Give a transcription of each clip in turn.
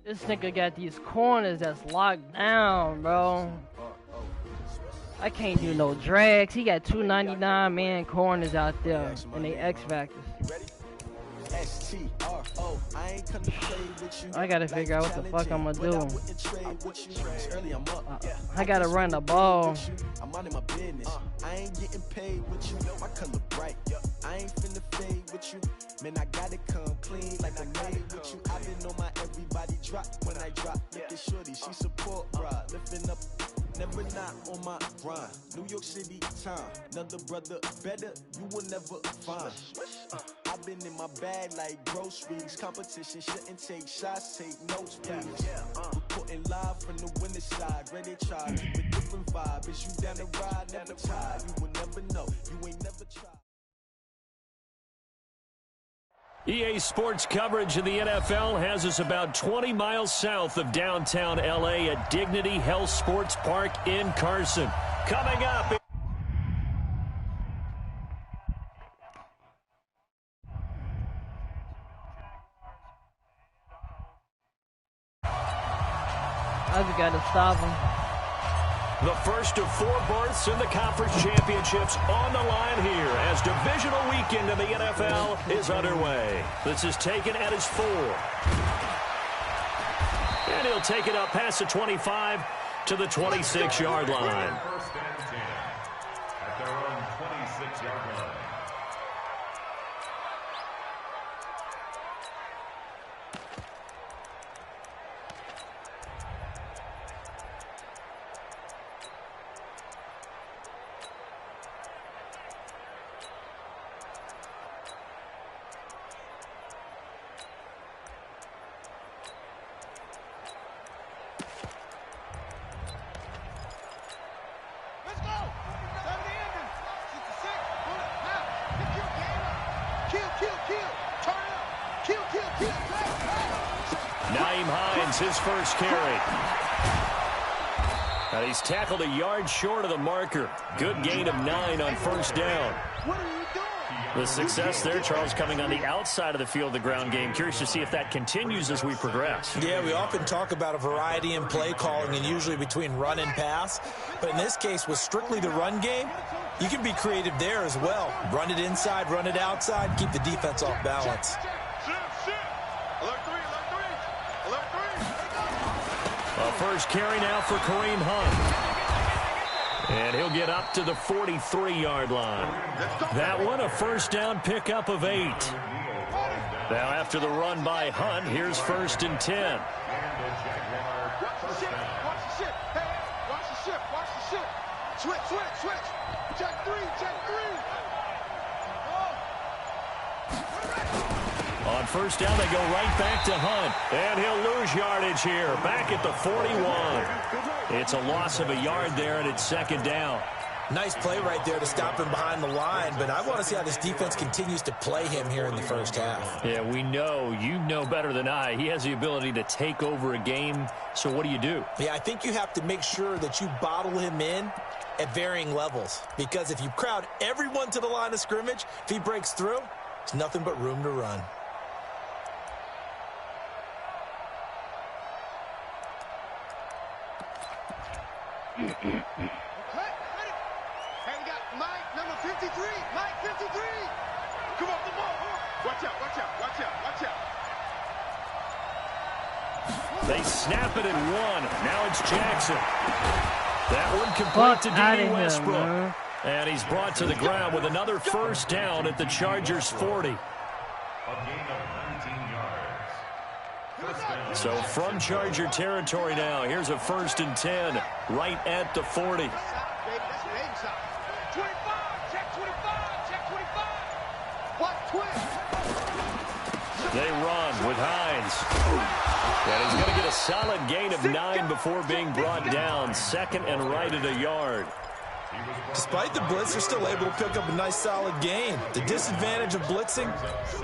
This nigga got these corners that's locked down, bro. I can't do no drags. He got 299 man corners out there, and they X Factors. I gotta figure out what the fuck I'm gonna do. I gotta run the ball. I'm out of my business. I ain't getting paid with you. My color bright. I ain't finna fade with you. Man, I gotta come clean like I made with you. I've been on my everybody drop when I drop. Look at shorty, she support, bruh. Lifting up. Never not on my grind. New York City time. Another brother better, you will never find. I've been in my bag like groceries. Competition shouldn't take shots, take notes, please. Reporting live from the winter side. Ready to try, keep a different vibe. Is you down the ride, never tired. You will never know, you ain't never tried. EA Sports coverage of the NFL has us about 20 miles south of downtown L.A. at Dignity Health Sports Park in Carson. Coming up. I just gotta stop him. The first of 4 berths in the conference championships on the line here as divisional weekend in the NFL is underway. This is taken at his 4. And he'll take it up past the 25 to the 26-yard line. First and 10 at their own 26-yard line. His first carry. And he's tackled a yard short of the marker. Good gain of 9 on first down. The success there, Charles, coming on the outside of the field, the ground game. Curious to see if that continues as we progress. Yeah, we often talk about a variety in play calling and usually between run and pass. But in this case, with strictly the run game, you can be creative there as well. Run it inside, run it outside, keep the defense off balance. First carry now for Kareem Hunt. And he'll get up to the 43-yard line. That one a first down pickup of 8. Now after the run by Hunt, here's first and 10. Watch the ship. Hey, watch the ship. Watch the ship. Switch. Check 3. On first down, they go right back to Hunt. And he'll lose yardage here. Back at the 41. It's a loss of a yard there, and it's second down. Nice play right there to stop him behind the line, but I want to see how this defense continues to play him here in the first half. Yeah, we know. You know better than I. He has the ability to take over a game, so what do you do? Yeah, I think you have to make sure that you bottle him in at varying levels, because if you crowd everyone to the line of scrimmage, if he breaks through, there's nothing but room to run. Okay, ready. Hey, we got Mike, number 53. Mike, 53. Come on, come on. Watch out. They snap it and run. Now it's Jackson. That one complete to D.D. Westbrook. And he's brought to the ground with another first down at the Chargers' 40. A gain of 19 yards. So from Charger territory now, here's a first and 10 right at the 40. They run with Hines. And he's going to get a solid gain of 9 before being brought down. Second and right at a yard. Despite the blitz, they're still able to pick up a nice solid gain. The disadvantage of blitzing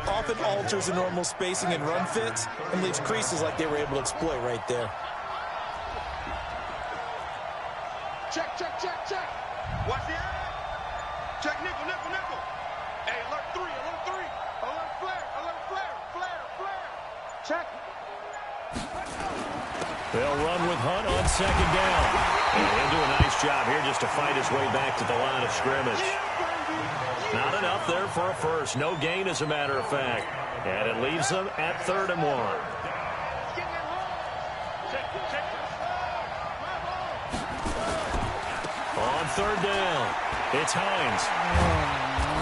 often alters the normal spacing and run fits and leaves creases like they were able to exploit right there. Check. Watch the eye. Check nickel. Hey, alert 3. Alert flare. Check. They'll run with Hunt on second down. And he'll do a nice job here just to fight his way back to the line of scrimmage. Not enough there for a first. No gain, as a matter of fact. And it leaves them at 3rd and 1. On 3rd down, it's Hines.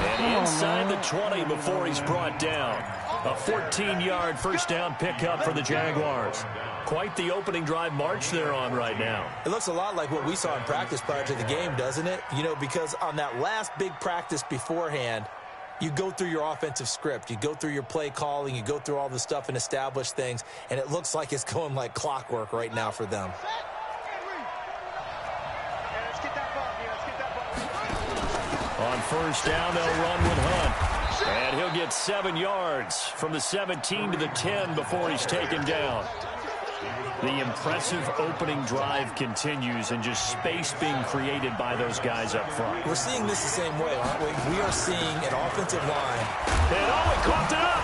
And inside the 20 before he's brought down. A 14-yard first down pickup for the Jaguars. Quite the opening drive march they're on right now. It looks a lot like what we saw in practice prior to the game, doesn't it? You know, because on that last big practice beforehand, you go through your offensive script. You go through your play calling. You go through all the stuff and establish things. And it looks like it's going like clockwork right now for them. On first down, they'll run with Hunt. And he'll get 7 yards from the 17 to the 10 before he's taken down. The impressive opening drive continues, and just space being created by those guys up front. We're seeing this the same way, aren't we? We are seeing an offensive line. And he coughed it up.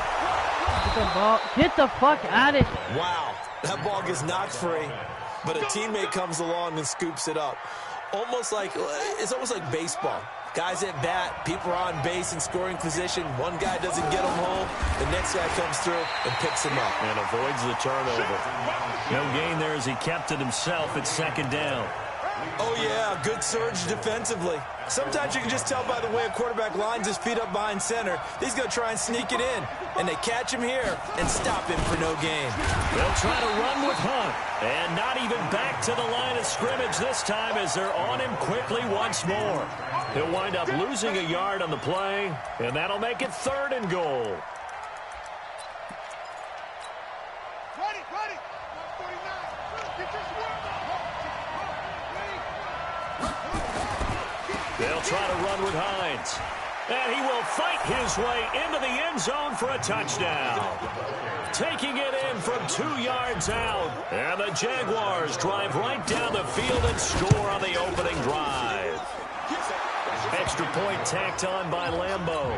Get the ball. Get the fuck out of it. Wow, that ball gets knocked free, but a teammate comes along and scoops it up. It's almost like baseball. Guys at bat, people are on base in scoring position. One guy doesn't get them home. The next guy comes through and picks him up. And avoids the turnover. No gain there as he kept it himself at 2nd down. Oh, yeah, good surge defensively. Sometimes you can just tell by the way a quarterback lines his feet up behind center. He's going to try and sneak it in. And they catch him here and stop him for no gain. They'll try to run with Hunt. And not even back to the line of scrimmage this time as they're on him quickly once more. He'll wind up losing a yard on the play, and that'll make it 3rd and goal. They'll try to run with Hines. And he will fight his way into the end zone for a touchdown. Taking it in from 2 yards out. And the Jaguars drive right down the field and score on the opening drive. Extra point tacked on by Lambeau.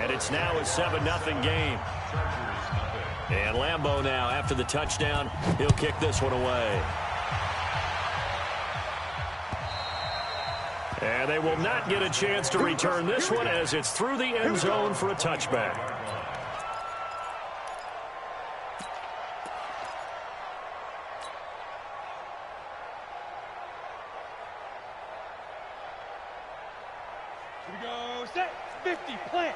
And it's now a 7-0 game. And Lambeau now, after the touchdown, he'll kick this one away. And they will not get a chance to return this one as it's through the end zone for a touchback. Here we go. Set. 50. Plant.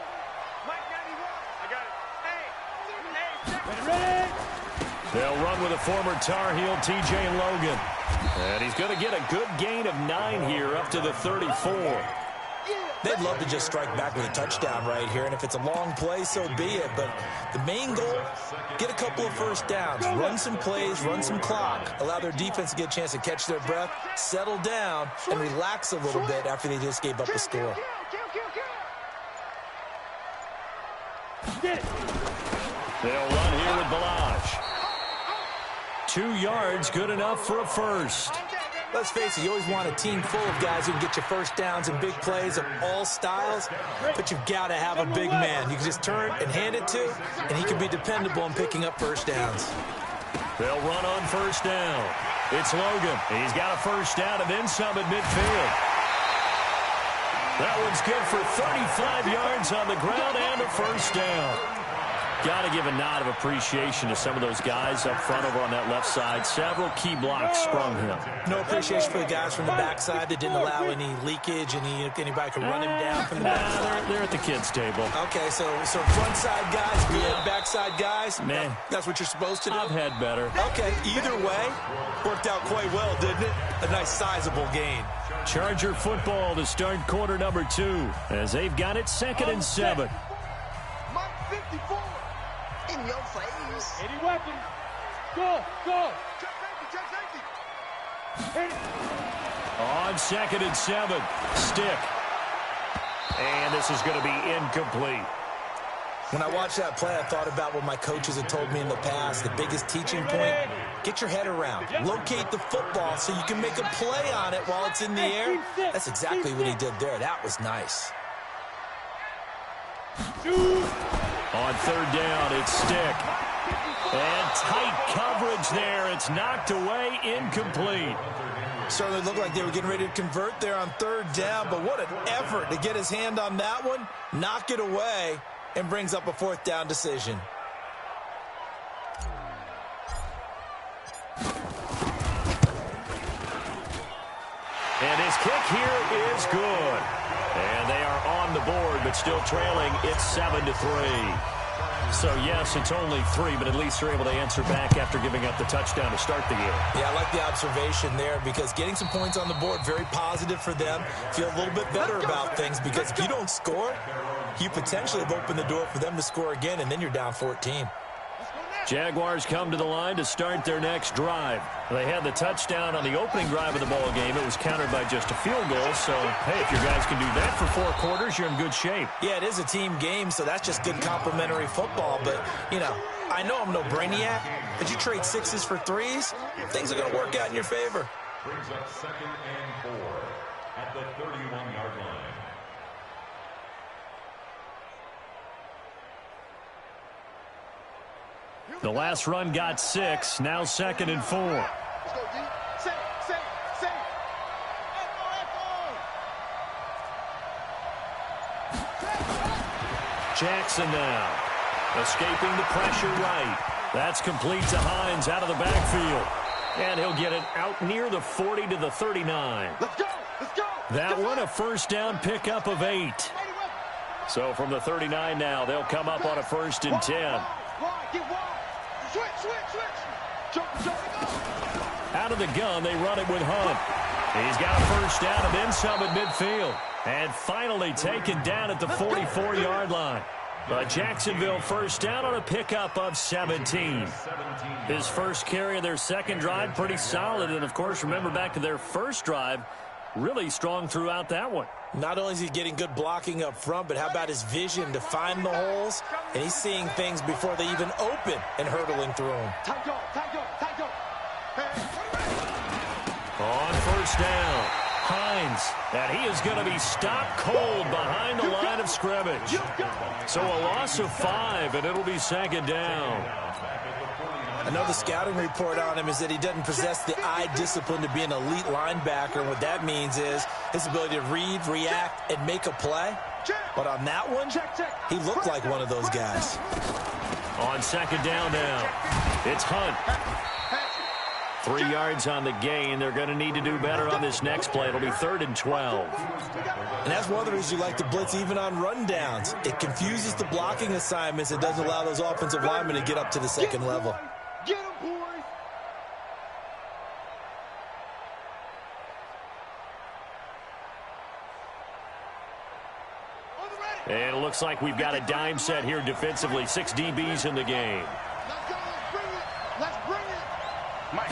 Mike 91. I got it. Hey. Ready. They'll run with a former Tar Heel, T.J. Logan. And he's going to get a good gain of 9 here up to the 34. They'd love to just strike back with a touchdown right here, and if it's a long play, so be it. But the main goal, get a couple of first downs, run some plays, run some clock, allow their defense to get a chance to catch their breath, settle down, and relax a little bit after they just gave up a score. They'll run here with Balazs. 2 yards, good enough for a first. Let's face it, you always want a team full of guys who can get you first downs and big plays of all styles, but you've got to have a big man you can just turn and hand it to, and he can be dependable in picking up first downs. They'll run on first down. It's Logan. He's got a first down and then some at midfield. That one's good for 35 yards on the ground and a first down. Got to give a nod of appreciation to some of those guys up front over on that left side. Several key blocks sprung him. No appreciation for the guys from the backside that didn't allow any leakage, anybody could run him down from the backside. They're at the kids' table. Okay, so front side guys, good. Backside guys, man, that's what you're supposed to do? I've had better. Okay, either way, worked out quite well, didn't it? A nice sizable gain. Charger football to start quarter number 2 as they've got it 2nd and 7. Mike 54. In your face. Any weapon. Go. Check safety. On 2nd and 7. Stick. And this is going to be incomplete. When I watched that play, I thought about what my coaches had told me in the past. The biggest teaching point, get your head around. Locate the football so you can make a play on it while it's in the air. That's exactly what he did there. That was nice. On 3rd down, it's Stick. And tight coverage there. It's knocked away, incomplete. Certainly looked like they were getting ready to convert there on third down, but what an effort to get his hand on that one, knock it away, and brings up a fourth down decision. And his kick here is good. And they are on the board, but still trailing. It's 7-3. So, yes, it's only 3, but at least they're able to answer back after giving up the touchdown to start the game. Yeah, I like the observation there because getting some points on the board, very positive for them. Feel a little bit better about things because if you don't score, you potentially have opened the door for them to score again, and then you're down 14. Jaguars come to the line to start their next drive. They had the touchdown on the opening drive of the ball game. It was countered by just a field goal. So, hey, if your guys can do that for 4 quarters, you're in good shape. Yeah, it is a team game, so that's just good complementary football. But, you know, I know I'm no brainiac, but you trade 6s for 3s, things are going to work out in your favor. Brings up 2nd and 4 at the 31-yard line. The last run got 6. Now 2nd and 4. Let's go, D. Safe. Jackson now. Escaping the pressure right. That's complete to Hines out of the backfield. And he'll get it out near the 40 to the 39. Let's go. That one a first down pickup of 8. So from the 39 now, they'll come up on a 1st and 10. Get wide. Switch. Jump. Out of the gun, they run it with Hunt. He's got a first down and then some at midfield. And finally taken down at the 44-yard line. But Jacksonville first down on a pickup of 17. His first carry of their second drive, pretty solid. And, of course, remember back to their first drive, really strong throughout that one. Not only is he getting good blocking up front, but how about his vision to find the holes? And he's seeing things before they even open and hurtling through them. Tight go. On first down, Hines, and he is going to be stopped cold behind the line of scrimmage. So a loss of 5, and it'll be 2nd down. Another scouting report on him is that he doesn't possess the eye discipline to be an elite linebacker. And what that means is his ability to read, react, and make a play. But on that one, he looked like one of those guys. On 2nd down now, it's Hunt. 3 yards on the gain. They're going to need to do better on this next play. It'll be 3rd and 12. And that's one of the reasons you like to blitz even on rundowns. It confuses the blocking assignments. It doesn't allow those offensive linemen to get up to the second level. Get him, boys. And it looks like we've got a dime set here defensively. 6 DBs in the game. Let's bring it. Mike.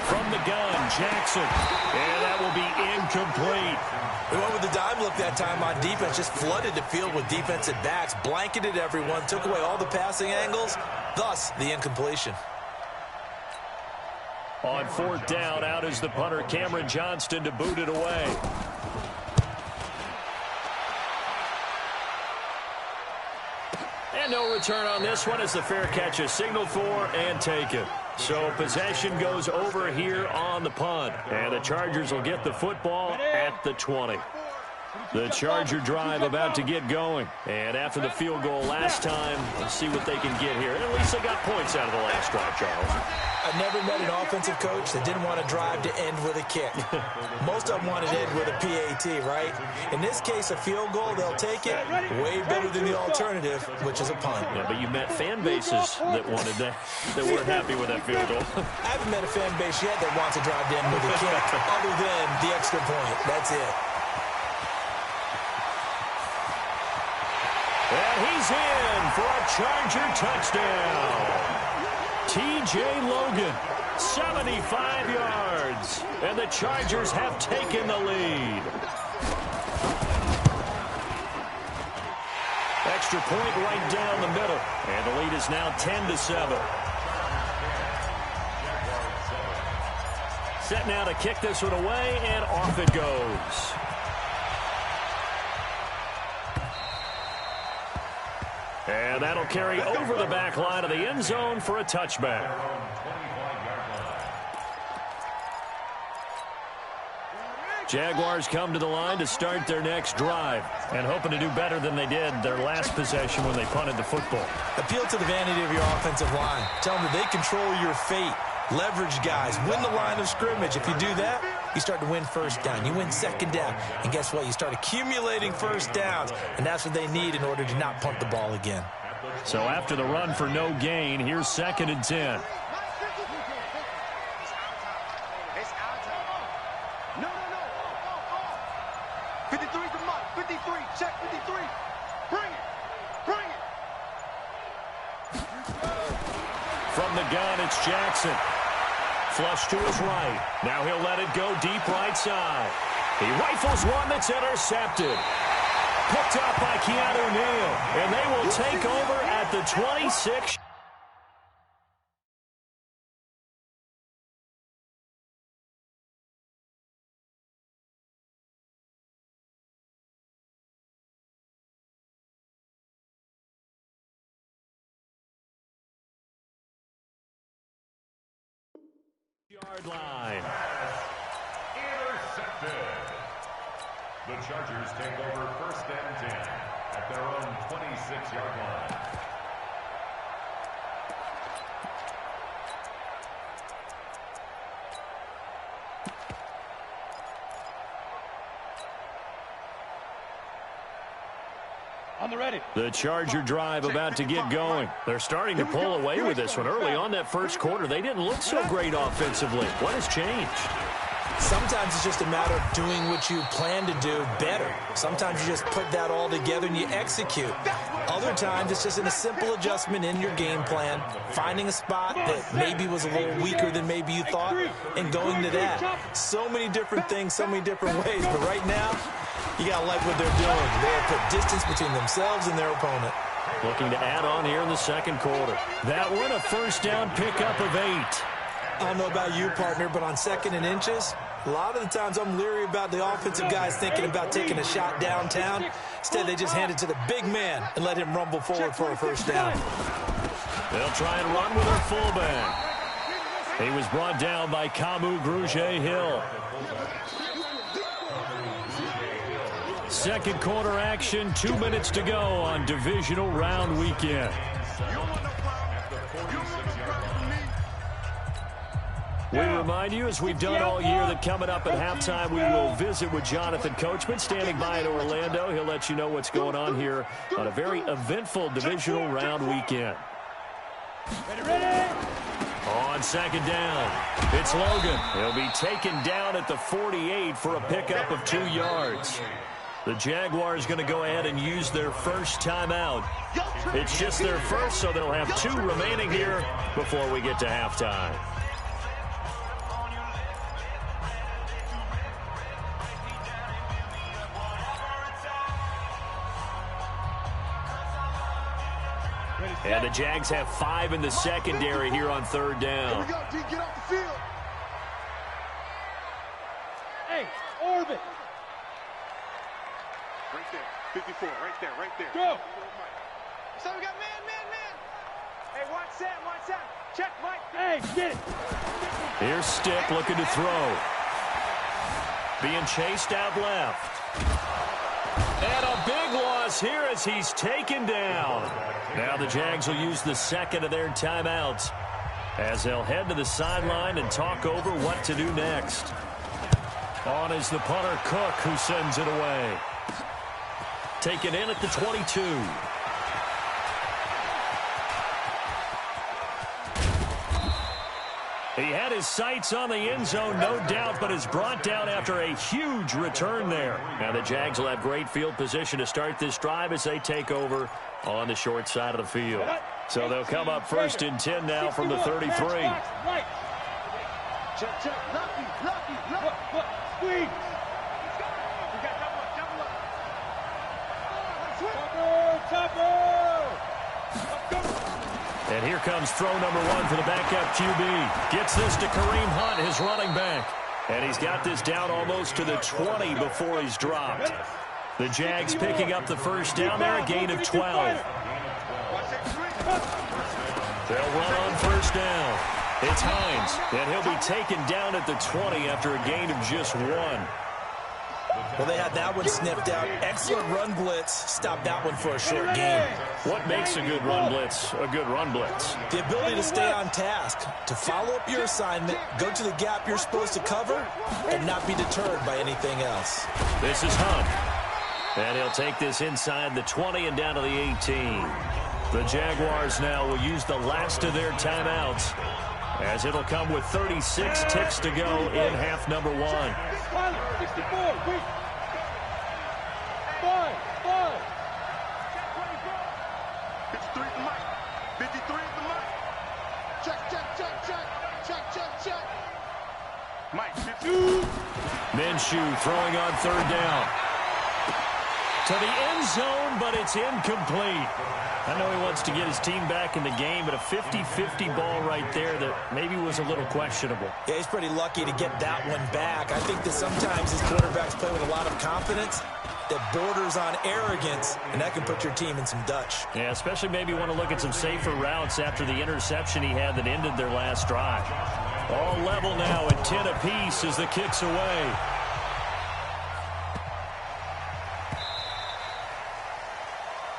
From the gun, Jackson. And that will be incomplete. We went with the dime look that time on defense. Just flooded the field with defensive backs. Blanketed everyone. Took away all the passing angles. Thus, the incompletion. On 4th down, out is the punter, Cameron Johnston, to boot it away. And no return on this one as the fair catch is signaled for and taken. So possession goes over here on the punt. And the Chargers will get the football at the 20. The Charger drive about to get going. And after the field goal last time, let's see what they can get here. And at least they got points out of the last drive, Charles. I've never met an offensive coach that didn't want to drive to end with a kick. Most of them want to end with a PAT, right? In this case, a field goal, they'll take it. Way better than the alternative, which is a punt. Yeah, but you met fan bases that wanted that weren't happy with that field goal. I haven't met a fan base yet that wants to drive to end with a kick, other than the extra point. That's it. And he's in for a Charger touchdown. T.J. Logan, 75 yards. And the Chargers have taken the lead. Extra point right down the middle. And the lead is now 10-7. Set now to kick this one away, and off it goes. And that'll carry over the back line of the end zone for a touchback. Jaguars come to the line to start their next drive and hoping to do better than they did their last possession when they punted the football. Appeal to the vanity of your offensive line. Tell them that they control your fate. Leverage guys. Win the line of scrimmage. If you do that, you start to win first down. You win second down. And guess what? You start accumulating first downs. And that's what they need in order to not punt the ball again. So after the run for no gain, here's 2nd and 10. From the gun, it's Jackson. Flush to his right. Now he'll let it go deep right side. He rifles one that's intercepted. Picked up by Keanu Neal. And they will take over at the 26. Yard line. Intercepted. The Chargers take over 1st and 10 at their own 26-yard line. On the ready. The Charger drive about to get going. They're starting to pull away with this one. Early on that first quarter, they didn't look so great offensively. What has changed? Sometimes it's just a matter of doing what you plan to do better. Sometimes you just put that all together and you execute. Other times it's just a simple adjustment in your game plan, finding a spot that maybe was a little weaker than maybe you thought, and going to that. So many different things, so many different ways. But right now, you got to like what they're doing. They have put distance between themselves and their opponent. Looking to add on here in the second quarter. That one, a first down pickup of 8. I don't know about you, partner, but on 2nd and inches, a lot of the times I'm leery about the offensive guys thinking about taking a shot downtown. Instead, they just hand it to the big man and let him rumble forward for a first down. They'll try and run with their fullback. He was brought down by Kamu Grugier-Hill. Second quarter action, 2 minutes to go on divisional round weekend. We remind you, as we've done all year, that coming up at halftime, we will visit with Jonathan Coachman, standing by in Orlando. He'll let you know what's going on here on a very eventful divisional round weekend. On 2nd down, it's Logan. He'll be taken down at the 48 for a pickup of 2 yards. The Jaguars going to go ahead and use their first timeout. It's just their first, so they'll have 2 remaining here before we get to halftime. And the Jags have 5 in the secondary here on 3rd down. Here we go, D, get off the field. Hey, orbit. Right there, 54, right there. Go. So we got man. Hey, watch Sam. Check, Mike. Hey, get it. Here's Stick looking to throw. Being chased out left. And a big loss here as he's taken down. Now the Jags will use the second of their timeouts as they'll head to the sideline and talk over what to do next. On is the punter Cook, who sends it away. Taken in at the 22. He had his sights on the end zone, no doubt, but is brought down after a huge return there. Now the Jags will have great field position to start this drive as they take over on the short side of the field. So they'll come up 1st and 10 now from the 33. Check. Lucky. Look. Squeeze. And here comes throw number 1 for the backup QB. Gets this to Kareem Hunt, his running back. And he's got this down almost to the 20 before he's dropped. The Jags picking up the first down there, a gain of 12. They'll run on first down. It's Hines, and he'll be taken down at the 20 after a gain of just 1. Well, they had that one sniffed out. Excellent run blitz. Stop that one for a short gain. What makes a good run blitz a good run blitz? The ability to stay on task, to follow up your assignment, go to the gap you're supposed to cover, and not be deterred by anything else. This is Hunt. And he'll take this inside the 20 and down to the 18. The Jaguars now will use the last of their timeouts, as it'll come with 36 ticks to go in half number 1. 64, wait. 5. 53 is the mic. 53 is the mic. Check. Mike, 52. Minshew throwing on third down. To the end zone, but it's incomplete. I know he wants to get his team back in the game, but a 50-50 ball right there that maybe was a little questionable. Yeah, he's pretty lucky to get that one back. I think that sometimes his quarterbacks play with a lot of confidence that borders on arrogance, and that can put your team in some Dutch. Yeah, especially maybe want to look at some safer routes after the interception he had that ended their last drive. All level now at 10 apiece as the kick's away.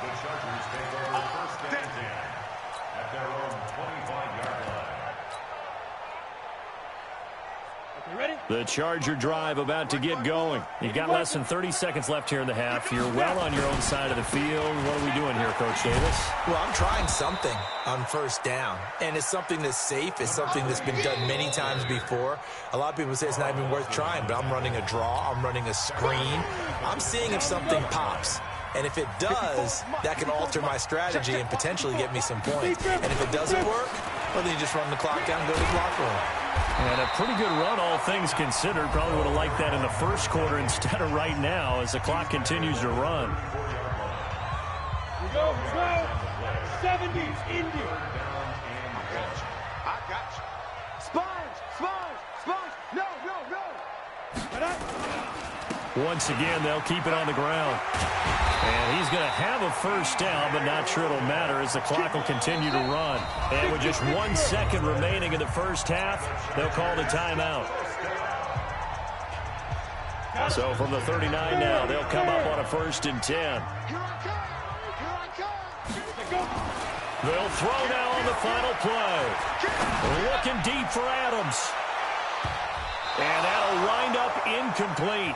The Chargers take over first and 10 at their own 25-yard line. Ready? The Charger drive about to get going. You've got less than 30 seconds left here in the half. You're well on your own side of the field. What are we doing here, Coach Davis? Well, I'm trying something on first down, and it's something that's safe. It's something that's been done many times before. A lot of people say it's not even worth trying, but I'm running a draw. I'm running a screen. I'm seeing if something pops. And if it does, that can alter my strategy and potentially get me some points. And if it doesn't work, well, then you just run the clock down and go to the locker room. And a pretty good run, all things considered. Probably would have liked that in the first quarter instead of right now as the clock continues to run. We go. 70, Indy. I got you. Sponge. No. Once again, they'll keep it on the ground. And he's going to have a first down, but not sure it'll matter as the clock will continue to run. And with just 1 second remaining in the first half, they'll call the timeout. So from the 39 now, they'll come up on a first and 10. Here I come. They'll throw now on the final play. Looking deep for Adams. And that'll wind up incomplete.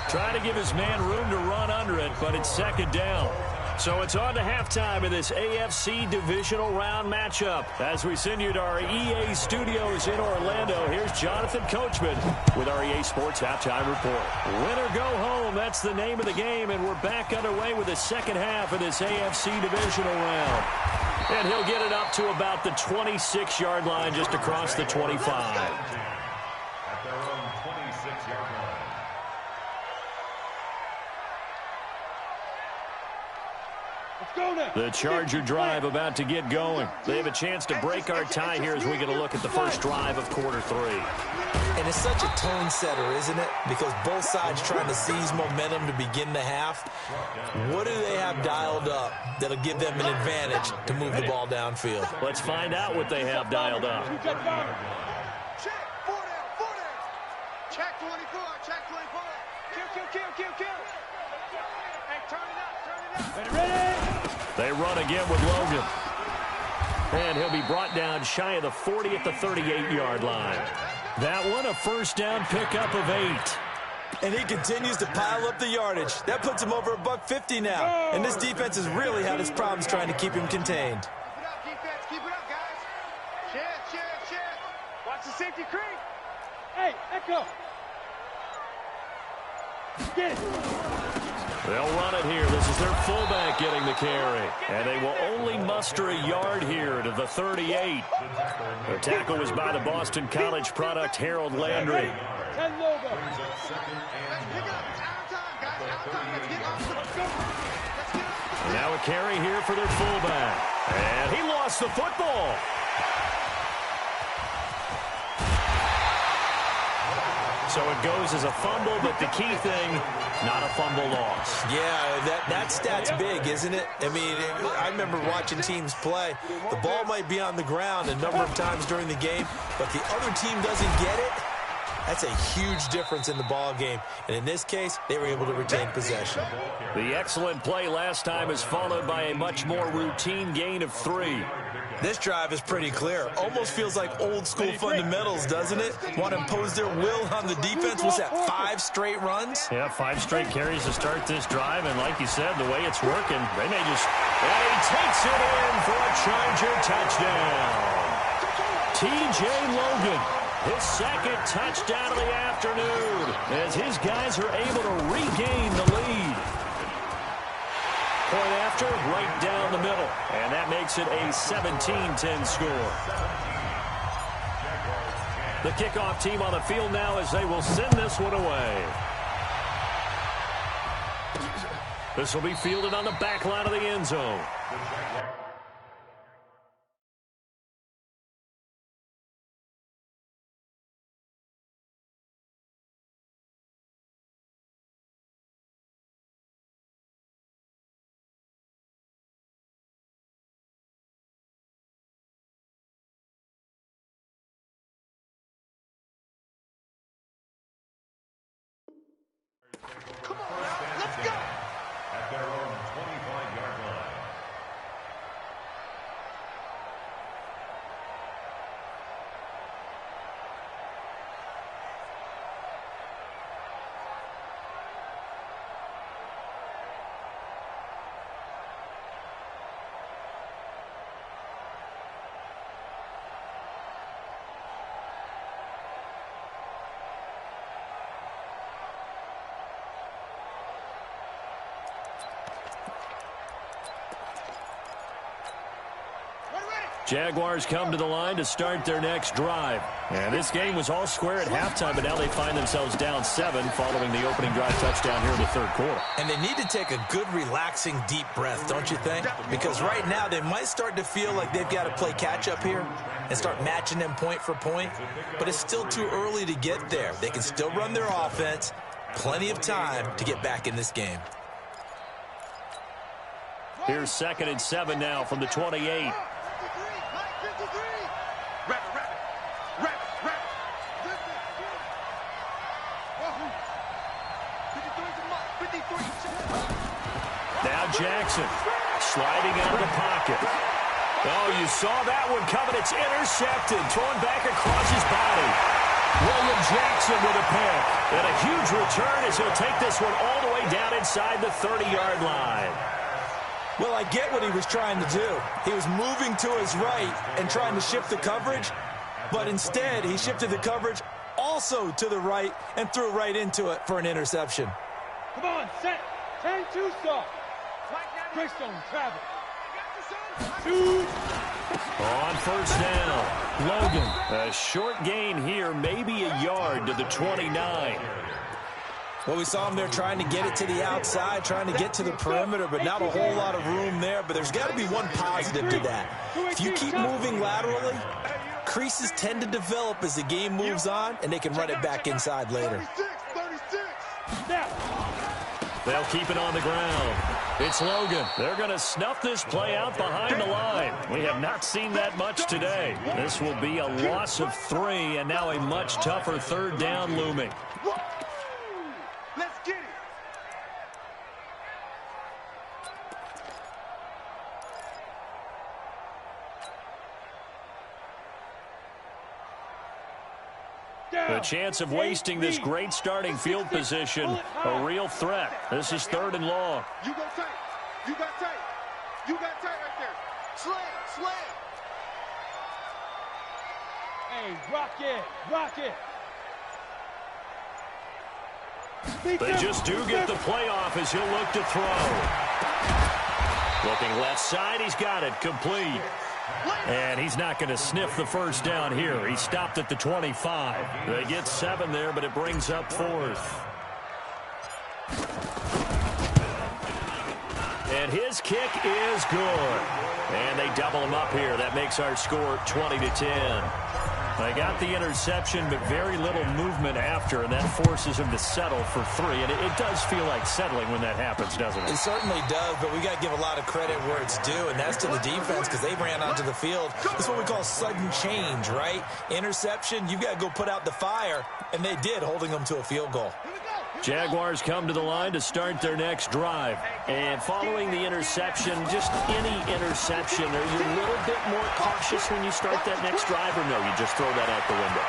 Trying to give his man room to run under it, but it's second down. So it's on to halftime of this AFC divisional round matchup. As we send you to our EA studios in Orlando, here's Jonathan Coachman with our EA Sports Halftime Report. Win or go home, that's the name of the game, and we're back underway with the second half of this AFC divisional round. And he'll get it up to about the 26-yard line, just across the 25. At their own 26-yard line. The Charger drive about to get going. They have a chance to break our tie here as we get a look at the first drive of quarter 3. And it's such a tone setter, isn't it? Because both sides trying to seize momentum to begin the half. What do they have dialed up that'll give them an advantage to move the ball downfield? Let's find out what they have dialed up. Check, 4 down. Check 24. Kill. Hey, turn it up. Ready? They run again with Logan. And he'll be brought down shy of the 40 at the 38-yard line. That one, a first down pickup of 8. And he continues to pile up the yardage. That puts him over $150 now. And this defense has really had its problems trying to keep him contained. Keep it up, defense. Keep it up, guys. Check. Watch the safety creep. Hey, Echo. Get it. They'll run it here. This is their fullback getting the carry. And they will only muster a yard here to the 38. The tackle was by the Boston College product, Harold Landry. 10 logo. Pick it up. It's out of time, guys. Out of time. Let's get off. And now a carry here for their fullback. And he lost the football. So it goes as a fumble, but the key thing, not a fumble loss. Yeah, that stat's big, isn't it? I mean, I remember watching teams play. The ball might be on the ground a number of times during the game, but the other team doesn't get it. That's a huge difference in the ball game. And in this case, they were able to retain possession. The excellent play last time is followed by a much more routine gain of 3. This drive is pretty clear. Almost feels like old school fundamentals, doesn't it? Want to impose their will on the defense. What's that, 5 straight runs? Yeah, 5 straight carries to start this drive. And like you said, the way it's working, they may just... And he takes it in for a Charger touchdown. T.J. Logan, his second touchdown of the afternoon, as his guys are able to regain the lead. Point after, right down the middle. And that makes it a 17-10 score. The kickoff team on the field now as they will send this one away. This will be fielded on the back line of the end zone. Come on now, let's go. At their own 25-yard line. Jaguars come to the line to start their next drive. And this game was all square at halftime, but now they find themselves down 7 following the opening drive touchdown here in the third quarter. And they need to take a good, relaxing, deep breath, don't you think? Because right now they might start to feel like they've got to play catch-up here and start matching them point for point. But it's still too early to get there. They can still run their offense. Plenty of time to get back in this game. Here's 2nd and 7 now from the 28. Now Jackson sliding out of the pocket. Oh, you saw that one coming. It's intercepted. Thrown back across his body. William Jackson with a pick. And a huge return as he'll take this one all the way down inside the 30-yard line. Well, I get what he was trying to do. He was moving to his right and trying to shift the coverage, but instead he shifted the coverage also to the right and threw right into it for an interception. Come on, set. Turn 2 soft. Greystone, travel. 2. On first down, Logan. A short gain here, maybe a yard to the 29. Well, we saw him there trying to get it to the outside, trying to get to the perimeter, but not a whole lot of room there. But there's got to be one positive to that. If you keep moving laterally, creases tend to develop as the game moves on, and they can run it back inside later. They'll keep it on the ground. It's Logan. They're going to snuff this play out behind the line. We have not seen that much today. This will be a loss of 3, and now a much tougher 3rd down looming. Let's get it. The chance of wasting this great starting field position, a real threat. This is 3rd and long. You go tight. You got tight. You got tight right there. Slam, slam. Hey, rock it, rock it. They just do get the playoff as he'll look to throw. Looking left side, he's got it, complete. And he's not going to sniff the first down here. He stopped at the 25. They get 7 there, but it brings up 4th. And his kick is good. And they double him up here. That makes our score 20-10. They got the interception, but very little movement after, and that forces him to settle for 3. And it does feel like settling when that happens, doesn't it? It certainly does, but we got to give a lot of credit where it's due, and that's to the defense because they ran onto the field. It's what we call sudden change, right? Interception, you've got to go put out the fire, and they did, holding them to a field goal. Jaguars come to the line to start their next drive. And following the interception, just any interception, are you a little bit more cautious when you start that next drive, or no, you just throw that out the window?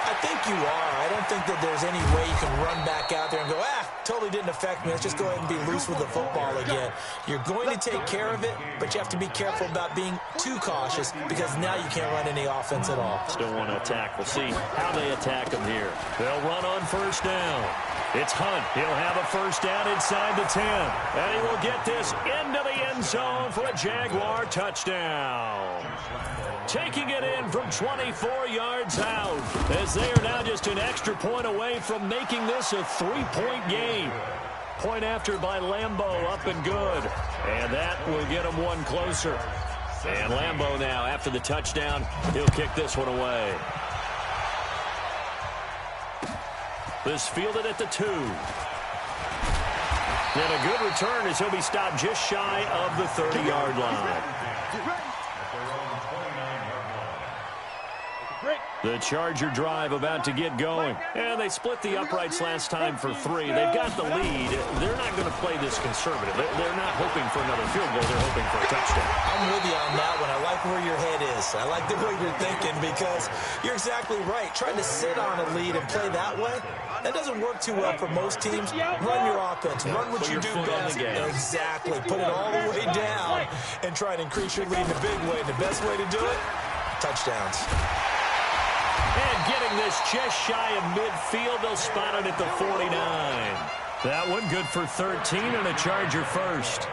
I think you are. I don't think that there's any way you can run back out there and go, totally didn't affect me. Let's just go ahead and be loose with the football again. You're going to take care of it, but you have to be careful about being too cautious because now you can't run any offense at all. Still want to attack. We'll see how they attack them here. They'll run on first down. It's Hunt. He'll have a first down inside the 10. And he will get this into the end zone for a Jaguar touchdown. Taking it in from 24 yards out, as they are now just an extra point away from making this a 3-point game. Point after by Lambeau, up and good. And that will get them one closer. And Lambeau now, after the touchdown, he'll kick this one away. This fielded at the 2. And a good return as he'll be stopped just shy of the 30-yard line. The Charger drive about to get going. And they split the uprights last time for 3. They've got the lead. They're not going to play this conservative. They're not hoping for another field goal. They're hoping for a touchdown. I'm with you on that one. I like where your head is. I like the way you're thinking because you're exactly right. Trying to sit on a lead and play that way, that doesn't work too well for most teams. Run your offense. Run what you do best. Exactly. Put it all the way down and try and increase your lead in a big way. And the best way to do it, touchdowns. And getting this just shy of midfield, they'll spot it at the 49. That one good for 13 and a Charger first.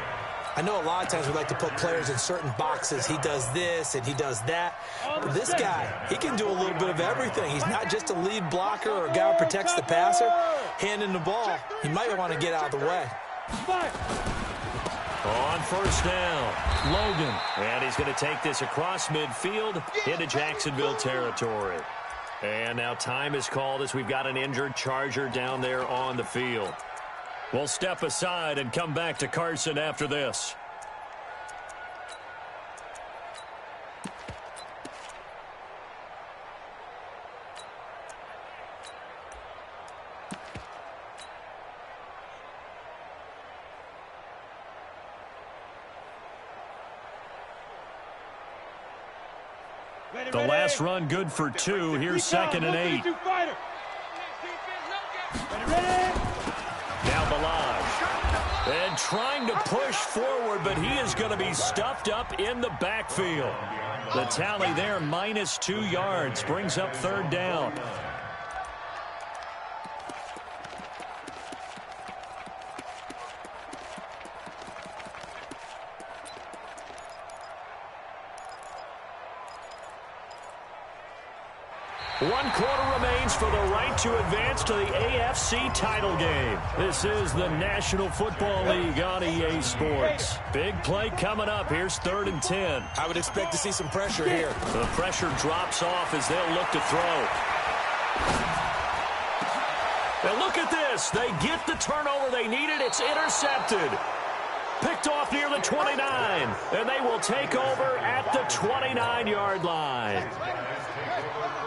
I know a lot of times we like to put players in certain boxes. He does this and he does that. But this guy, he can do a little bit of everything. He's not just a lead blocker or a guy who protects the passer. Handing the ball, he might want to get out of the way. On first down, Logan. And he's going to take this across midfield into Jacksonville territory. And now time is called as we've got an injured Charger down there on the field. We'll step aside and come back to Carson after this. The last run good for 2. Here's 2nd and 8. Now Balaj. And trying to push forward, but he is going to be stuffed up in the backfield. The tally there, minus 2 yards, brings up 3rd down. One quarter remains for the right to advance to the AFC title game. This is the National Football League on EA Sports. Big play coming up. Here's 3rd and 10. I would expect to see some pressure here. The pressure drops off as they'll look to throw. And look at this. They get the turnover they needed. It's intercepted. Picked off near the 29. And they will take over at the 29-yard line.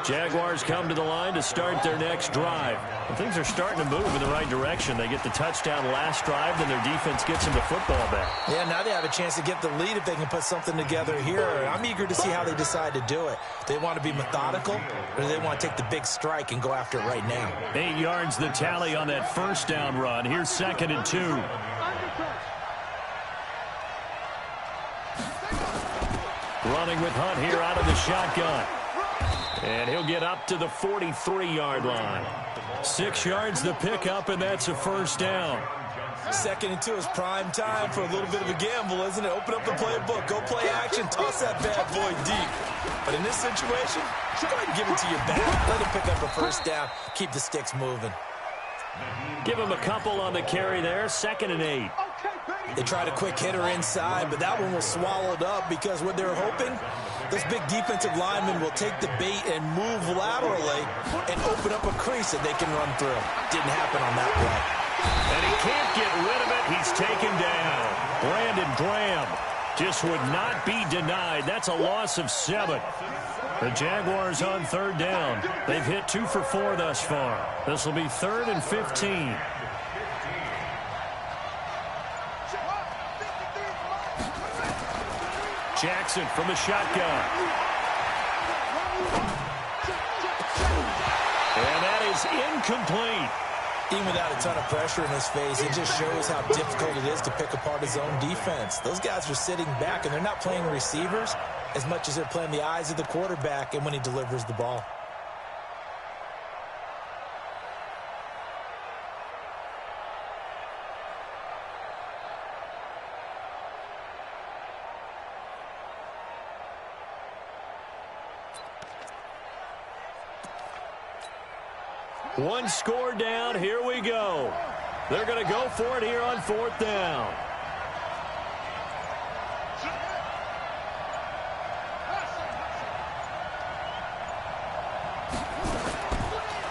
Jaguars come to the line to start their next drive. And things are starting to move in the right direction. They get the touchdown last drive, then their defense gets them the football back. Yeah, now they have a chance to get the lead if they can put something together here. I'm eager to see how they decide to do it. Do they want to be methodical, or do they want to take the big strike and go after it right now? 8 yards the tally on that first down run. Here's 2nd and 2. Running with Hunt here out of the shotgun. And he'll get up to the 43-yard line. 6 yards the pickup, and that's a first down. 2nd and 2 is prime time for a little bit of a gamble, isn't it? Open up the playbook, go play action, toss that bad boy deep. But in this situation, go ahead and give it to your back. Let him pick up a first down, keep the sticks moving. Give him a couple on the carry there, 2nd and 8. They tried a quick hitter inside, but that one was swallowed up because what they're hoping, this big defensive lineman will take the bait and move laterally and open up a crease that they can run through. Didn't happen on that play. And he can't get rid of it. He's taken down. Brandon Graham just would not be denied. That's a loss of 7. The Jaguars on 3rd down. They've hit 2 for 4 thus far. This will be 3rd and 15. Jackson from the shotgun. And that is incomplete. Even without a ton of pressure in his face, it just shows how difficult it is to pick apart his own defense. Those guys are sitting back, and they're not playing receivers as much as they're playing the eyes of the quarterback and when he delivers the ball. One score down. Here we go. They're going to go for it here on 4th down.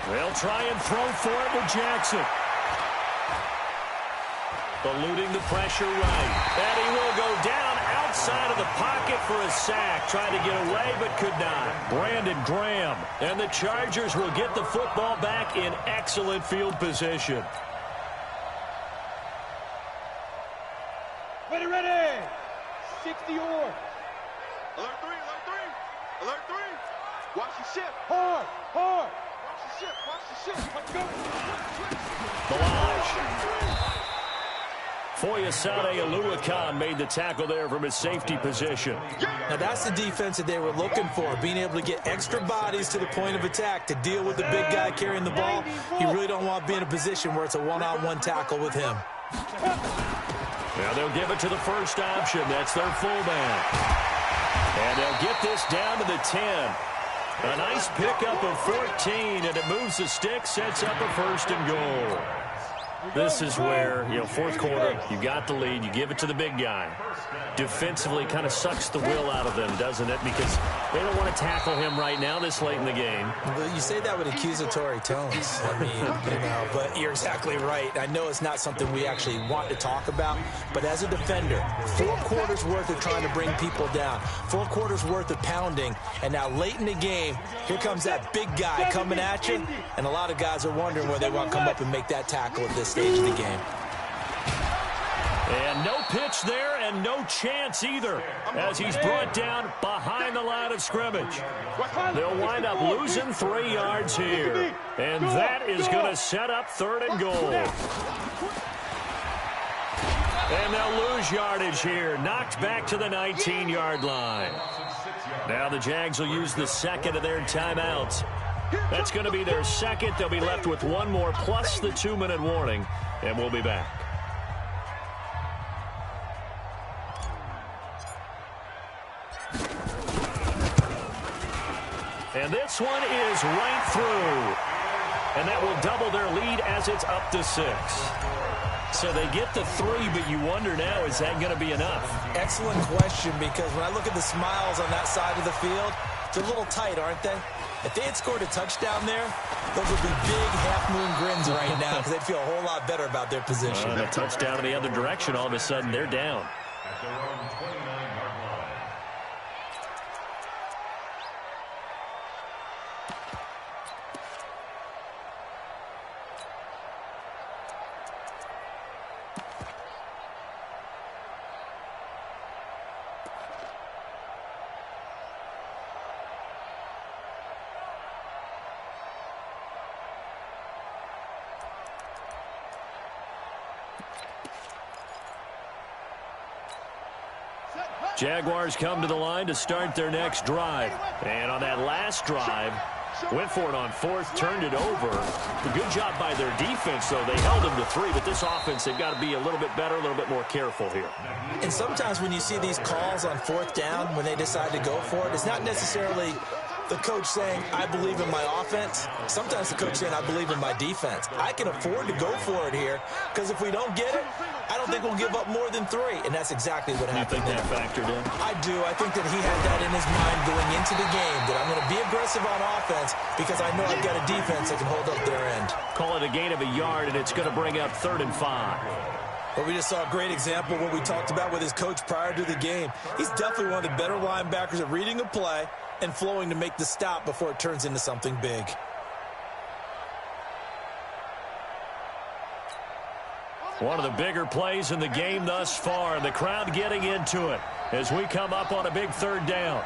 They'll try and throw for it with Jackson. Eluding the pressure right. And he will go down outside of the pocket for a sack. Tried to get away but could not. Brandon Graham. And the Chargers will get the football back in excellent field position. Ready. 60 or. Alert 3, alert 3. Alert 3. Watch the ship. Hard. Watch the ship. Let's go. Balaj. Foyesade Oluwakan made the tackle there from his safety position. Now that's the defense that they were looking for, being able to get extra bodies to the point of attack to deal with the big guy carrying the ball. You really don't want to be in a position where it's a one-on-one tackle with him. Now they'll give it to the first option. That's their fullback. And they'll get this down to the 10. A nice pickup of 14, and it moves the stick, sets up a 1st and goal. This is where, fourth quarter, you got the lead, you give it to the big guy. Defensively kind of sucks the will out of them, doesn't it? Because they don't want to tackle him right now this late in the game. Well, you say that with accusatory tones. I mean, but you're exactly right. I know it's not something we actually want to talk about, but as a defender, 4 quarters worth of trying to bring people down, 4 quarters worth of pounding, and now late in the game, here comes that big guy coming at you, and a lot of guys are wondering where they want to come up and make that tackle at this stage of the game. And no pitch there and no chance either as he's brought down behind the line of scrimmage. They'll wind up losing 3 yards here. And that is going to set up 3rd and goal. And they'll lose yardage here. Knocked back to the 19-yard line. Now the Jags will use the 2nd of their timeouts. That's going to be their 2nd. They'll be left with 1 more plus the 2-minute warning. And we'll be back. And this one is right through. And that will double their lead as it's up to 6. So they get the 3, but you wonder now, is that going to be enough? Excellent question, because when I look at the smiles on that side of the field, they're a little tight, aren't they? If they had scored a touchdown there, those would be big half-moon grins right now because they'd feel a whole lot better about their position. A touchdown in the other direction, all of a sudden they're down. At their own 29-yard line. Jaguars come to the line to start their next drive. And on that last drive, went for it on 4th, turned it over. A good job by their defense, though. They held them to 3, but this offense, they've got to be a little bit better, a little bit more careful here. And sometimes when you see these calls on 4th down, when they decide to go for it, it's not necessarily The coach saying, I believe in my offense. Sometimes the coach saying, I believe in my defense. I can afford to go for it here because if we don't get it, I don't think we'll give up more than 3. And that's exactly what happened. You think that factored in? I do. I think that he had that in his mind going into the game, that I'm going to be aggressive on offense because I know I've got a defense that can hold up their end. Call it a gain of a yard, and it's going to bring up 3rd and 5. But we just saw a great example of what we talked about with his coach prior to the game. He's definitely one of the better linebackers at reading a play and flowing to make the stop before it turns into something big. One of the bigger plays in the game thus far, and the crowd getting into it as we come up on a big 3rd down.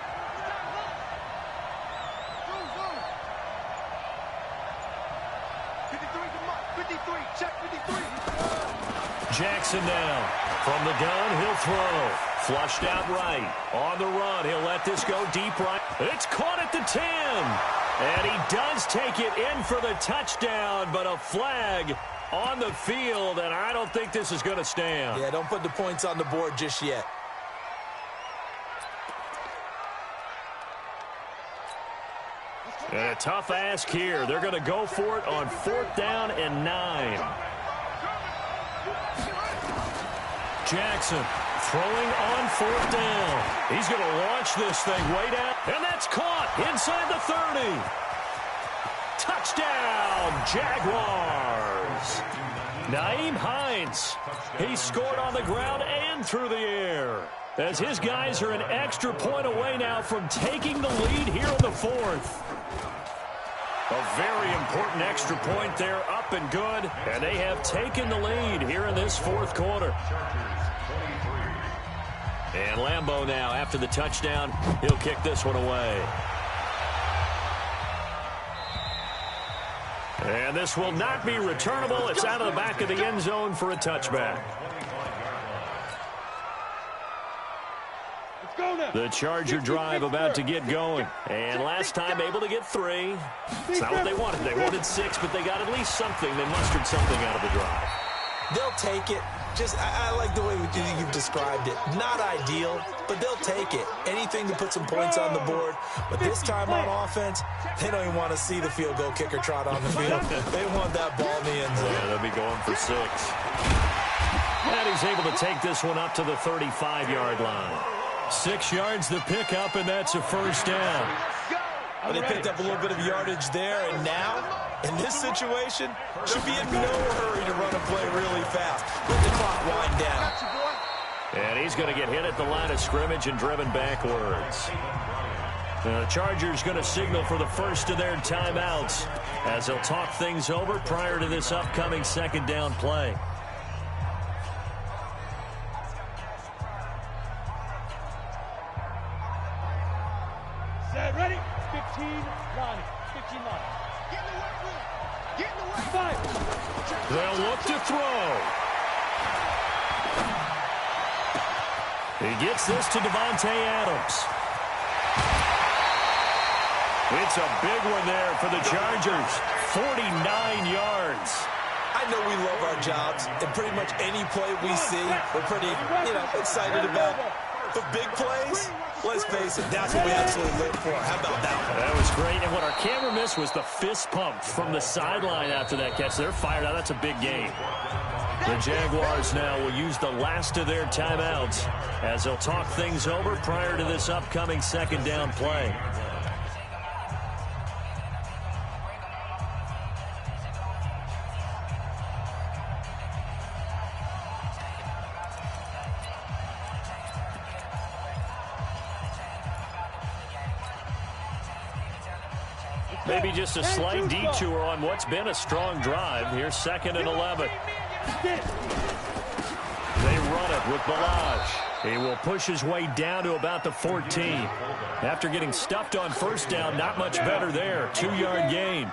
Jackson now. From the gun, he'll throw. Flushed out right. On the run, he'll let this go deep right. It's caught at the 10. And he does take it in for the touchdown, but a flag on the field, and I don't think this is going to stand. Yeah, don't put the points on the board just yet. And a tough ask here. They're going to go for it on 4th down and 9. Jackson throwing on 4th down. He's going to launch this thing way down. And that's caught inside the 30. Touchdown, Jaguars. Nyheim Hines. He scored on the ground and through the air, as his guys are an extra point away now from taking the lead here in the 4th. A very important extra point there, up and good, and they have taken the lead here in this 4th quarter. And Lambeau now, after the touchdown, he'll kick this one away. And this will not be returnable. It's out of the back of the end zone for a touchback. The Charger drive about to get going. And last time able to get 3. It's not what they wanted. They wanted 6, but they got at least something. They mustered something out of the drive. They'll take it. I like the way you've described it. Not ideal, but they'll take it. Anything to put some points on the board. But this time on offense, they don't even want to see the field goal kicker trot on the field. They want that ball in the end zone. Yeah, they'll be going for 6. And he's able to take this one up to the 35-yard line. 6 yards the pickup, and that's a 1st down. Well, they picked up a little bit of yardage there, and now, in this situation, should be in no hurry to run a play really fast. Let the clock wind down. And he's going to get hit at the line of scrimmage and driven backwards. The Chargers going to signal for the first of their timeouts as they'll talk things over prior to this upcoming 2nd down play. Set, ready? 15 line. 15 line. Get in the way, Will. Get in the way. 5. They'll look to throw. He gets this to Devontae Adams. It's a big one there for the Chargers. 49 yards. I know we love our jobs, and pretty much any play we see, we're pretty, excited about. But big plays, let's face it, that's what we absolutely live for. How about that one? That was great, and what our camera missed was the fist pump from the sideline after that catch. They're fired out. That's a big game. The Jaguars now will use the last of their timeouts as they'll talk things over prior to this upcoming 2nd down play. Maybe just a slight detour on what's been a strong drive. Here's 2nd and 11. They run it with Balaj. He will push his way down to about the 14. After getting stuffed on 1st down, not much better there. 2-yard gain.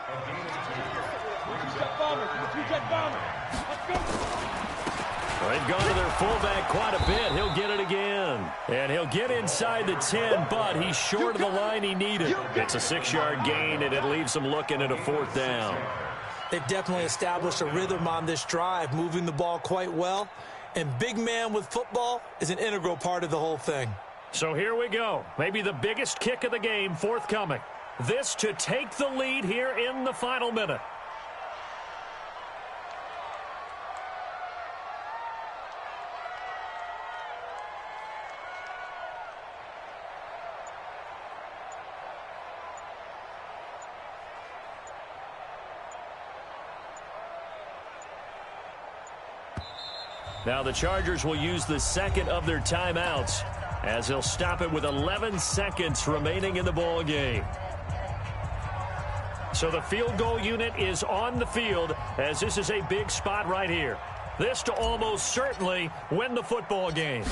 They've gone to their fullback quite a bit. He'll get it again. And he'll get inside the 10, but he's short of the line he needed. It's a 6-yard gain, and it leaves them looking at a 4th down. They've definitely established a rhythm on this drive, moving the ball quite well. And big man with football is an integral part of the whole thing. So here we go. Maybe the biggest kick of the game forthcoming. This to take the lead here in the final minute. Now the Chargers will use the second of their timeouts as they'll stop it with 11 seconds remaining in the ball game. So the field goal unit is on the field as this is a big spot right here. This to almost certainly win the football game.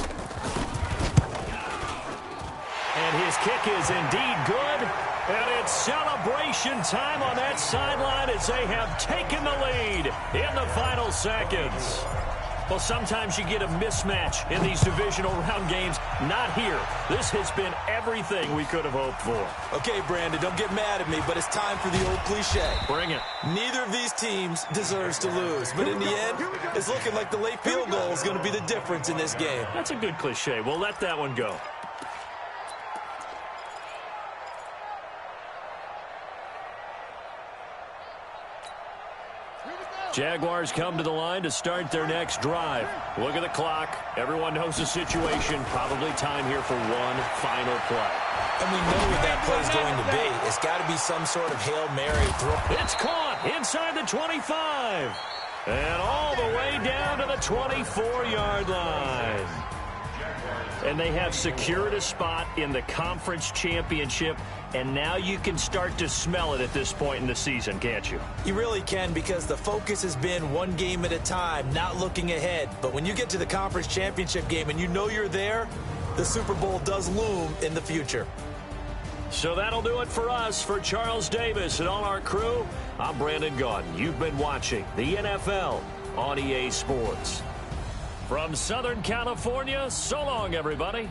And his kick is indeed good. And it's celebration time on that sideline as they have taken the lead in the final seconds. Well, sometimes you get a mismatch in these divisional round games. Not here. This has been everything we could have hoped for. Okay, Brandon, don't get mad at me, but it's time for the old cliche. Bring it. Neither of these teams deserves to lose, but in the end, it's looking like the late field goal is going to be the difference in this game. That's a good cliche. We'll let that one go. Jaguars come to the line to start their next drive. Look at the clock. Everyone knows the situation. Probably time here for one final play. And we know what that play is going to be. It's got to be some sort of Hail Mary throw. It's caught inside the 25. And all the way down to the 24-yard line. And they have secured a spot in the conference championship. And now you can start to smell it at this point in the season, can't you? You really can, because the focus has been one game at a time, not looking ahead. But when you get to the conference championship game and you know you're there, the Super Bowl does loom in the future. So that'll do it for us. For Charles Davis and all our crew, I'm Brandon Gaudin. You've been watching the NFL on EA Sports. From Southern California, so long, everybody.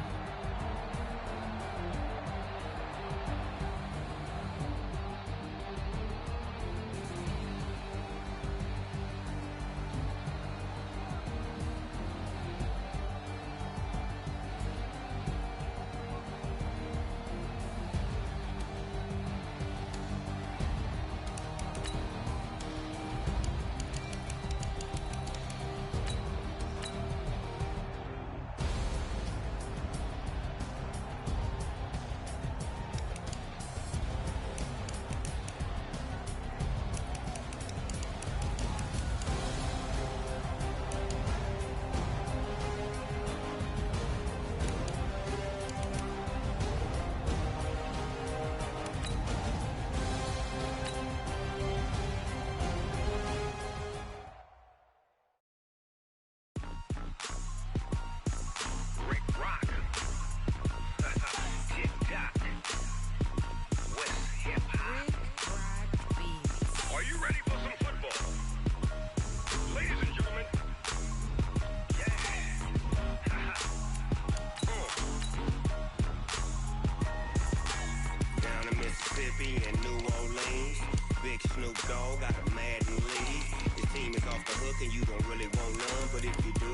in New Orleans. Big Snoop Dogg got a Madden league. His team is off the hook and you don't really want none, but if you do,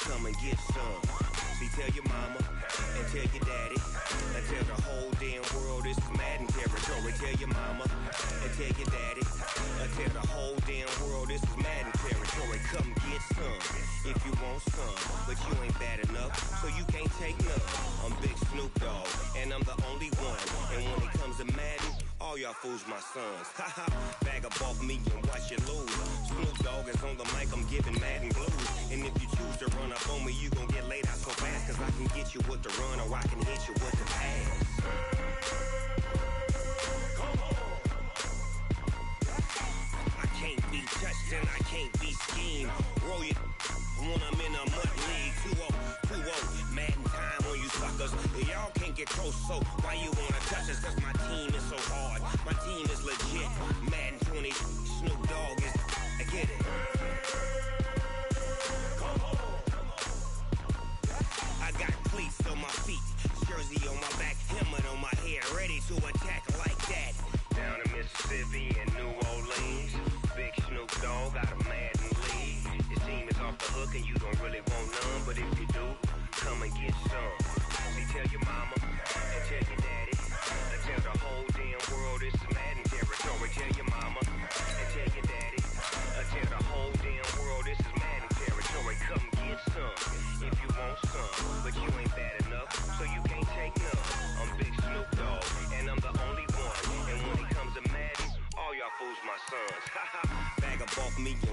come and get some. See, tell your mama and tell your daddy and tell the whole damn world this is Madden territory. Tell your mama and tell your daddy and tell the whole damn world this is Madden territory. Come get some if you want some, but you ain't bad enough, so you can't take none. I'm Big Snoop Dogg and I'm the only one, and when it comes to Madden, all y'all fools my sons. Haha, bag up off me and watch you lose. Snoop Dogg is on the mic, I'm giving Madden blues. And if you choose to run up on me, you gon' get laid out so fast, cause I can get you with the run or I can hit you with the pass. Come on. I can't be touched and I can't be schemed. Roll you when I'm in a mud league. 2-0, 2-0, Madden time on you suckers. Y'all can't get close, so why you wanna touch us? Cause my team is so hard. My team is legit. Madden 20, Snoop Dogg is, I get it. Come on. I got cleats on my feet, jersey on my back, helmet on my head, ready to attack like that. Down in Mississippi and New Orleans, Big Snoop Dogg got a Madden league. His team is off the hook and you don't really want none, but if you do, come and get some. See, tell your mama and tell your daddy and tell the whole damn world this me